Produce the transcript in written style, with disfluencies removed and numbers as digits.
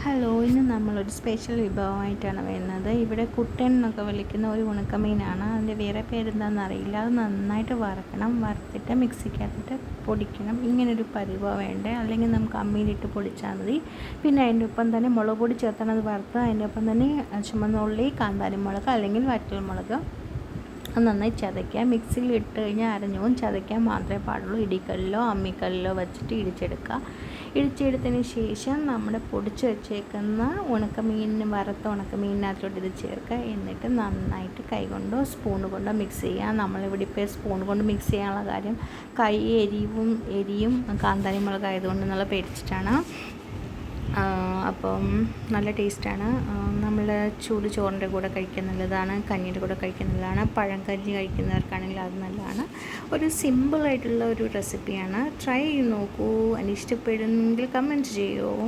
Hello, ഇന്ന് നമ്മളൊരു special വിഭവമായിട്ടാണ് വരുന്നത്. ഇവിടെ കുട്ടൻ എന്നൊക്കെ വിളിക്കുന്ന ഒരു ഉണക്കമീനാണ്. അതിൻ്റെ വേറെ പേരെന്താണെന്ന് അറിയില്ല. അത് നന്നായിട്ട് വറുക്കണം. വറുത്തിട്ട് മിക്സിക്കകത്തിട്ട് പൊടിക്കണം. ഇങ്ങനൊരു പരുവം വേണ്ടേ, അല്ലെങ്കിൽ നമുക്ക് അമ്മിയിലിട്ട് പൊടിച്ചാൽ മതി. പിന്നെ അതിൻ്റെ ഒപ്പം തന്നെ മുളക് പൊടി ചേർത്താണ് അത് വറുത്ത്. അതിൻ്റെ ഒപ്പം തന്നെ ചുമന്നുള്ളി, കാന്താരി മുളക് അല്ലെങ്കിൽ വറ്റൽ മുളക് അത് നന്നായി ചതയ്ക്കുക. മിക്സിയിൽ ഇട്ട് കഴിഞ്ഞാൽ അരഞ്ഞു പോകും. ചതയ്ക്കാൻ മാത്രമേ പാടുള്ളൂ. ഇടിക്കല്ലിലോ അമ്മിക്കല്ലിലോ വെച്ചിട്ട് ഇടിച്ചെടുക്കുക. ഇടിച്ചെടുത്തതിന് ശേഷം നമ്മുടെ പൊടിച്ച് വെച്ചേക്കുന്ന വറുത്ത ഉണക്കമീനിനകത്തോട്ട് ഇത് ചേർക്കുക. എന്നിട്ട് നന്നായിട്ട് കൈ കൊണ്ടോ സ്പൂൺ കൊണ്ടോ മിക്സ് ചെയ്യുക. നമ്മളിവിടെ ഇപ്പോൾ സ്പൂൺ കൊണ്ട് മിക്സ് ചെയ്യാനുള്ള കാര്യം കൈ എരിയും കാന്താരി മുളകായതുകൊണ്ട് നല്ല പേടിച്ചിട്ടാണ്. അപ്പം നല്ല ടേസ്റ്റാണ്. നമ്മൾ ചൂട് ചോറിൻ്റെ കൂടെ കഴിക്കാൻ നല്ലതാണ്, കഞ്ഞിയുടെ കൂടെ കഴിക്കാൻ നല്ലതാണ്, പഴം കഞ്ഞി കഴിക്കുന്നവർക്കാണെങ്കിൽ അത് നല്ലതാണ്. ഒരു സിമ്പിളായിട്ടുള്ള ഒരു റെസിപ്പിയാണ്. ട്രൈ ചെയ്ത് നോക്കൂ. അതിന് ഇഷ്ടപ്പെടുന്നെങ്കിൽ കമൻറ്റ് ചെയ്യൂ.